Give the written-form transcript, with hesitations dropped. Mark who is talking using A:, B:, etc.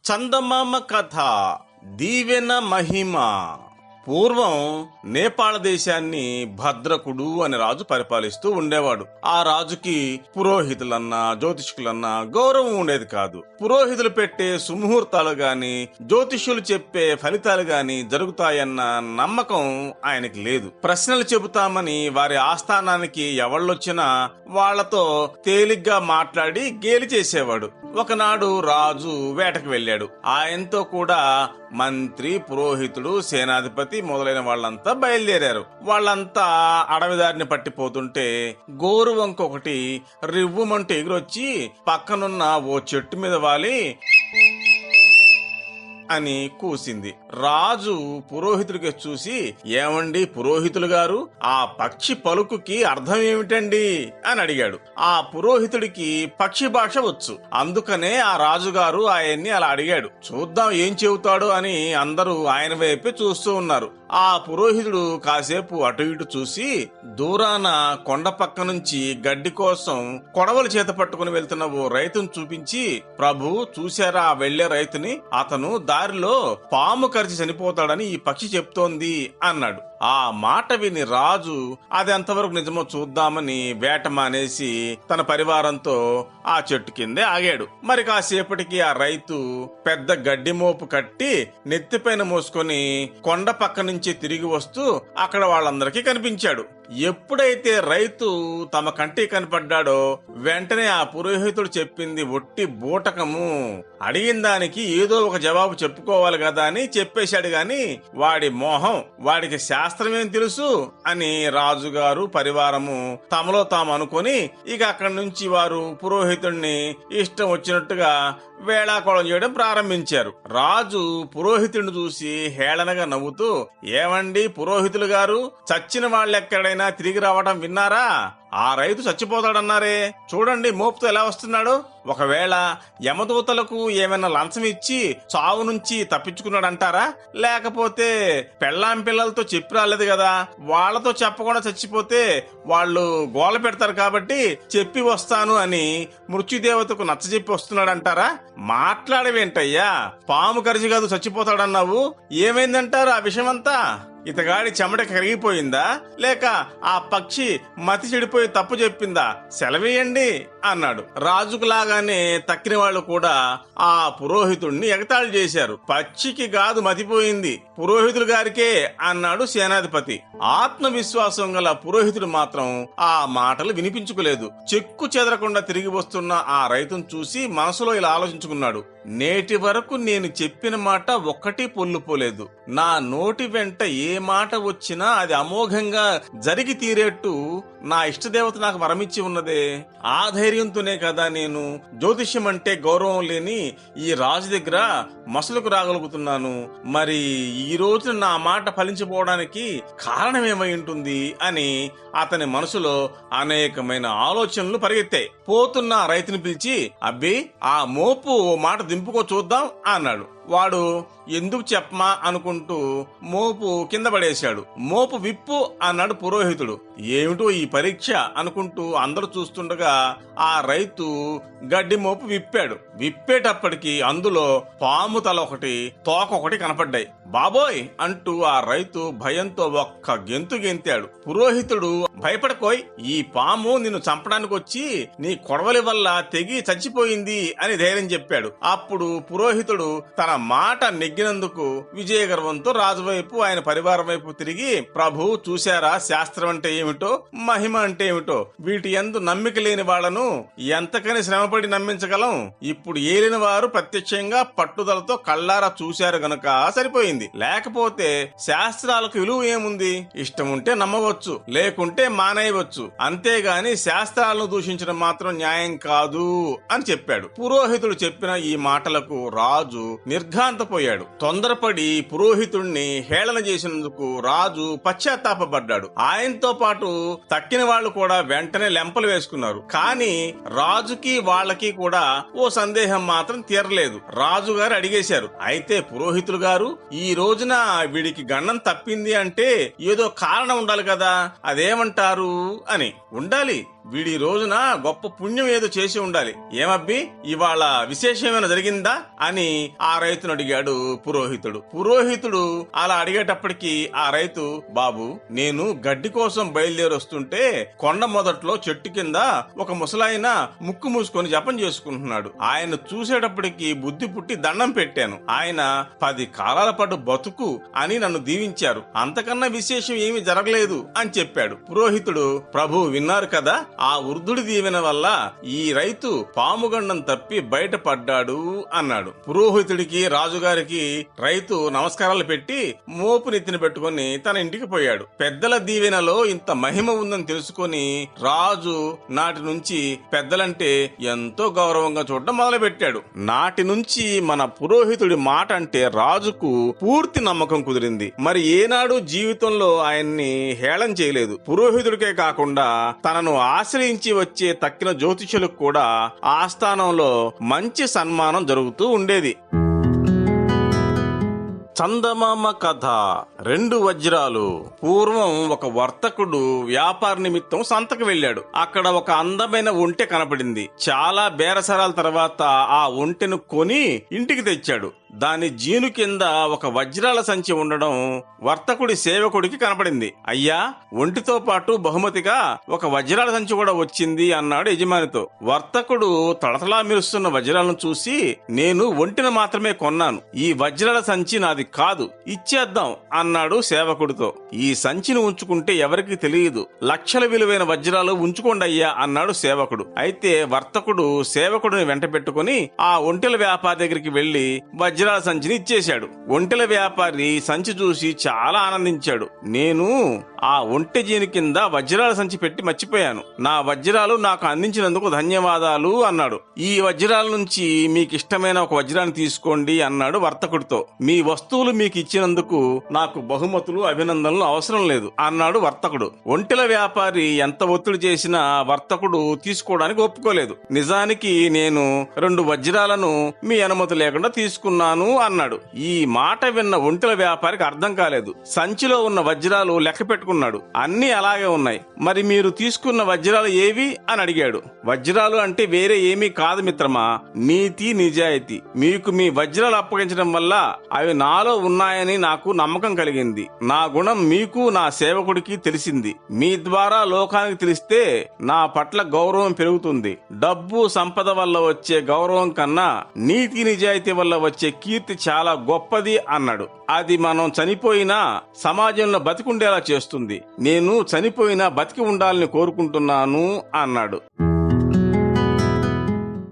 A: చందమామ కథ దీవెన మహిమ. పూర్వం నేపాళ దేశాన్ని భద్రకుడు అనే రాజు పరిపాలిస్తూ ఉండేవాడు. ఆ రాజుకి పురోహితులన్నా జ్యోతిష్కులన్నా గౌరవం ఉండేది కాదు. పురోహితులు పెట్టే సుముహూర్తాలు గాని జ్యోతిష్యులు చెప్పే ఫలితాలు గాని జరుగుతాయన్న నమ్మకం ఆయనకి లేదు. ప్రశ్నలు చెబుతామని వారి ఆస్థానానికి ఎవళ్ళొచ్చినా వాళ్లతో తేలిగ్గా మాట్లాడి గేలి చేసేవాడు. ఒకనాడు రాజు వేటకు వెళ్ళాడు. ఆయనతో కూడా మంత్రి, పురోహితుడు, సేనాధిపతి మొదలైన వాళ్ళంతా బయలుదేరారు. వాళ్ళంతా అడవిదారిని పట్టిపోతుంటే గోరువంకొకటి రివ్వుమంటూ ఎగురొచ్చి పక్కనున్న ఓ చెట్టు మీద వాలి అని కూసింది. రాజు పురోహితుడికి చూసి, ఏమండి పురోహితులు గారు, ఆ పక్షి పలుకుకి అర్థం ఏమిటండి అని అడిగాడు. ఆ పురోహితుడికి పక్షి భాష వచ్చు. అందుకనే ఆ రాజుగారు ఆయన్ని అలా అడిగాడు. చూద్దాం ఏం చెబుతాడు అని అందరూ ఆయన వైపే చూస్తూ ఉన్నారు. ఆ పురోహితుడు కాసేపు అటు ఇటు చూసి దూరాన కొండ పక్క నుంచి గడ్డి కోసం కొడవలు చేత పట్టుకుని వెళ్తున్న ఓ రైతును చూపించి, ప్రభు చూశారా ఆ వెళ్లే రైతుని? అతను దారిలో పాము కరిచి చనిపోతాడని ఈ పక్షి చెప్తోంది అన్నాడు. ఆ మాట విని రాజు అది ఎంతవరకు నిజమో చూద్దామని వేట మానేసి తన పరివారంతో ఆ చెట్టు కిందే ఆగాడు. మరి కాసేపటికి ఆ రైతు పెద్ద గడ్డి మోపు కట్టి నెత్తిపైన మోసుకొని కొండ పక్క నుంచి తిరిగి వస్తూ అక్కడ వాళ్ళందరికీ కనిపించాడు. ఎప్పుడైతే రైతు తమ కంటికి కనపడ్డాడో వెంటనే ఆ పురోహితుడు చెప్పింది ఒట్టి బూటకము, అడిగిన దానికి ఏదో ఒక జవాబు చెప్పుకోవాలి కదా అని చెప్పేశాడు. గాని వాడి మోహం, వాడికి శాస్త్రమేం తెలుసు అని రాజుగారు పరివారము తమలో తాము అనుకొని ఇక అక్కడి నుంచి వారు పురోహితుడిని ఇష్టం వచ్చినట్టుగా వేళాకోళం చేయడం ప్రారంభించారు. రాజు పురోహితుడిని చూసి హేళనగా నవ్వుతూ, ఏమండి పురోహితులు గారు, చచ్చిన వాళ్ళెక్కడైనా తిరిగి రావడం విన్నారా? ఆ రైతు చచ్చిపోతాడన్నారే, చూడండి మోపుతో ఎలా వస్తున్నాడు. ఒకవేళ యమదూతలకు ఏమైనా లంచం ఇచ్చి చావు నుంచి తప్పించుకున్నాడంటారా? లేకపోతే పెళ్ళాం పిల్లలతో చెప్పి రాలేదు కదా, వాళ్లతో చెప్పకుండా చచ్చిపోతే వాళ్ళు గోల పెడతారు కాబట్టి చెప్పి వస్తాను అని మృత్యుదేవతకు నచ్చజెప్పి వస్తున్నాడంటారా? మాట్లాడవేంటయ్యా, పాము కరిచి కాదు చచ్చిపోతాడన్నావు, ఏమైందంటారు ఆ విషయమంతా? ఇతగాడి చెమట కరిగిపోయిందా, లేక ఆ పక్షి మతి చెడిపోయి తప్పు చెప్పిందా? సెలవేయండి అన్నాడు. రాజుకు లాగానే తక్కిన వాళ్ళు కూడా ఆ పురోహితుడిని ఎగతాళి చేశారు. పక్షికి కాదు మతిపోయింది, పురోహితుడు గారికే అన్నాడు సేనాధిపతి. ఆత్మవిశ్వాసం గల పురోహితుడు మాత్రం ఆ మాటలు వినిపించుకోలేదు. చెక్కు చెదరకుండా తిరిగి వస్తున్న ఆ రైతును చూసి మనసులో ఇలా ఆలోచించుకున్నాడు, నేటి వరకు నేను చెప్పిన మాట ఒక్కటి పొల్లుపోలేదు. నా నోటి వెంట ఏ మాట వచ్చినా అది అమోఘంగా జరిగి తీరేట్టు నా ఇష్టదేవత నాకు వరమిచ్చి ఉన్నదే. ఆ ధైర్యంతోనే కదా నేను జ్యోతిష్యం అంటే గౌరవం లేని ఈ రాజు దగ్గర మసలుకు రాగలుగుతున్నాను. మరి ఈ రోజు నా మాట ఫలించిపోవడానికి కారణం ఏమై ఉంటుంది అని అతని మనసులో అనేకమైన ఆలోచనలు పరిగెత్తాయి. పోతున్న రైతుని పిలిచి, అబ్బి ఆ మోపు ఓ మాట దింపుకో చూద్దాం అన్నాడు. వాడు ఎందుకు చెప్పమా అనుకుంటూ మోపు కింద పడేశాడు. మోపు విప్పు అన్నాడు పురోహితుడు. ఏమిటో ఈ పరీక్ష అనుకుంటూ అందరూ చూస్తుండగా ఆ రైతు గడ్డి మోపు విప్పాడు. విప్పేటప్పటికి అందులో పాము తల ఒకటి, తోక ఒకటి కనపడ్డాయి. బాబోయ్ అంటూ ఆ రైతు భయంతో ఒక్క గెంతు గెంతాడు. పురోహితుడు, భయపడకోయ్, ఈ పాము నిన్ను చంపడానికి వచ్చి నీ కొడవలి వల్ల తెగి చచ్చిపోయింది అని ధైర్యం చెప్పాడు. అప్పుడు పురోహితుడు తన మాట నెగ్గినందుకు విజయ గర్వంతో రాజు వైపు, ఆయన పరివారం వైపు తిరిగి, ప్రభు చూశారా శాస్త్రం అంటే ఏమిటో, మహిమ అంటే ఏమిటో, వీటి యందు నమ్మిక లేని వాళ్లను ఎంతకని శ్రమపడి నమ్మించగలం? ఇప్పుడు ఏలిన వారు ప్రత్యక్షంగా పట్టుదలతో కళ్ళారా చూశారు గనుక సరిపోయింది. లేకపోతే శాస్త్రాలకు విలువ ఏముంది? ఇష్టం ఉంటే నమ్మవచ్చు, లేకుంటే మానేయవచ్చు, అంతేగాని శాస్త్రాలను దూషించడం మాత్రం న్యాయం కాదు అని చెప్పాడు. పురోహితుడు చెప్పిన ఈ మాటలకు రాజు నిర్ఘాంతపోయాడు. తొందరపడి పురోహితుణ్ణి హేళన చేసినందుకు రాజు పశ్చాత్తాపడ్డాడు. ఆయనతో పాటు తక్కిన వాళ్ళు కూడా వెంటనే లెంపలు వేసుకున్నారు. కానీ రాజుకి వాళ్ళకి కూడా ఓ సందేహం మాత్రం తీరలేదు. రాజుగారు అడిగేశారు, అయితే పురోహితులు గారు, ఈ రోజున వీడికి గండం తప్పింది అంటే ఏదో కారణం ఉండాలి కదా, అదేమంటారు అని. ఉండాలి, వీడి రోజున గొప్ప పుణ్యం ఏదో చేసి ఉండాలి. ఏమబ్బి ఇవాళ విశేషమేమైనా జరిగిందా అని ఆ రైతును అడిగాడు పురోహితుడు. పురోహితుడు అలా అడిగేటప్పటికి ఆ రైతు, బాబు నేను గడ్డి కోసం బయలుదేరి వస్తుంటే కొండ మొదట్లో చెట్టు కింద ఒక ముసలాయన ముక్కు మూసుకొని జపం చేసుకుంటున్నాడు. ఆయన చూసేటప్పటికి బుద్ధి పుట్టి దండం పెట్టాను. ఆయన 10 కాలాల పాటు బతుకు అని నన్ను దీవించారు. అంతకన్నా విశేషం ఏమీ జరగలేదు అని చెప్పాడు. పురోహితుడు, ప్రభు విన్నారు కదా, ఆ వృద్ధుడి దీవెన వల్ల ఈ రైతు పాముగండం తప్పి బయటపడ్డాడు అన్నాడు. పురోహితుడికి రాజుగారికి రైతు నమస్కారాలు పెట్టి మోపు నెత్తిన పెట్టుకుని తన ఇంటికి పోయాడు. పెద్దల దీవెనలో ఇంత మహిమ ఉందని తెలుసుకొని రాజు నాటి నుంచి పెద్దలంటే ఎంతో గౌరవంగా చూడడం మొదలుపెట్టాడు. నాటి నుంచి మన పురోహితుడి మాట అంటే రాజుకు పూర్తి నమ్మకం కుదిరింది. మరి ఏనాడు జీవితంలో ఆయన్ని హేళన చేయలేదు. పురోహితుడికే కాకుండా తనను ఆశ్రయించి వచ్చే తక్కిన జ్యోతిషులకు కూడా ఆస్థానంలో మంచి సన్మానం జరుగుతూ ఉండేది. చందమామ కథ. 2 వజ్రాలు. పూర్వం ఒక వర్తకుడు వ్యాపార నిమిత్తం సంతకు వెళ్ళాడు. అక్కడ ఒక అందమైన ఒంటె కనపడింది. చాలా బేరసరాల తర్వాత ఆ ఒంటెను కొని ఇంటికి తెచ్చాడు. దాని జీను కింద ఒక వజ్రాల సంచి ఉండడం వర్తకుడి సేవకుడికి కనపడింది. అయ్యా, ఒంటితో పాటు బహుమతిగా ఒక వజ్రాల సంచి కూడా వచ్చింది అన్నాడు యజమానితో. వర్తకుడు తడతలా మెరుస్తున్న వజ్రాలను చూసి, నేను ఒంటిని మాత్రమే కొన్నాను, ఈ వజ్రాల సంచి నాది కాదు, ఇచ్చేద్దాం అన్నాడు సేవకుడితో. ఈ సంచిని ఉంచుకుంటే ఎవరికి తెలియదు, లక్షల విలువైన వజ్రాలు ఉంచుకోండి అయ్యా అన్నాడు సేవకుడు. అయితే వర్తకుడు సేవకుడిని వెంట పెట్టుకుని ఆ ఒంటెల వ్యాపారి దగ్గరికి వెళ్లి వజ్రాల సంచిని ఇచ్చేశాడు. ఒంటెల వ్యాపారి సంచి చూసి చాలా ఆనందించాడు. నేను ఆ ఒంటె జీని కింద వజ్రాల సంచి పెట్టి మర్చిపోయాను, నా వజ్రాలు నాకు అందించినందుకు ధన్యవాదాలు అన్నాడు. ఈ వజ్రాల నుంచి మీకు ఇష్టమైన ఒక వజ్రాన్ని తీసుకోండి అన్నాడు వర్తకుడితో. మీ వస్తువులు మీకు ఇచ్చినందుకు నాకు బహుమతులు అభినందనలు అవసరం లేదు అన్నాడు వర్తకుడు. ఒంటెల వ్యాపారి ఎంత ఒత్తిడి చేసినా వర్తకుడు తీసుకోవడానికి ఒప్పుకోలేదు. నిజానికి నేను 2 వజ్రాలను మీ అనుమతి లేకుండా తీసుకున్నాను అన్నాడు. ఈ మాట విన్న ఒంటెల వ్యాపారికి అర్థం కాలేదు. సంచిలో ఉన్న వజ్రాలు లెక్క పెట్టుకున్నాడు. అన్ని అలాగే ఉన్నాయి. మరి మీరు తీసుకున్న వజ్రాలు ఏవి అని అడిగాడు. వజ్రాలు అంటే వేరే ఏమీ కాదు మిత్రమా, నీతి నిజాయితీ. మీకు మీ వజ్రాలు అప్పగించడం వల్ల అవి నాలో ఉన్నాయని నాకు నమ్మకం కలిగింది. నా గుణం మీకు నా సేవకుడికి తెలిసింది. మీ ద్వారా లోకానికి తెలిస్తే నా పట్ల గౌరవం పెరుగుతుంది. డబ్బు సంపద వల్ల వచ్చే గౌరవం కన్నా నీతి నిజాయితీ వల్ల వచ్చే కీర్తి చాలా గొప్పది అన్నాడు. అది మనం చనిపోయినా సమాజంలో బతికుండేలా చేస్తుంది. నేను చనిపోయినా బతికి ఉండాలని కోరుకుంటున్నాను అన్నాడు.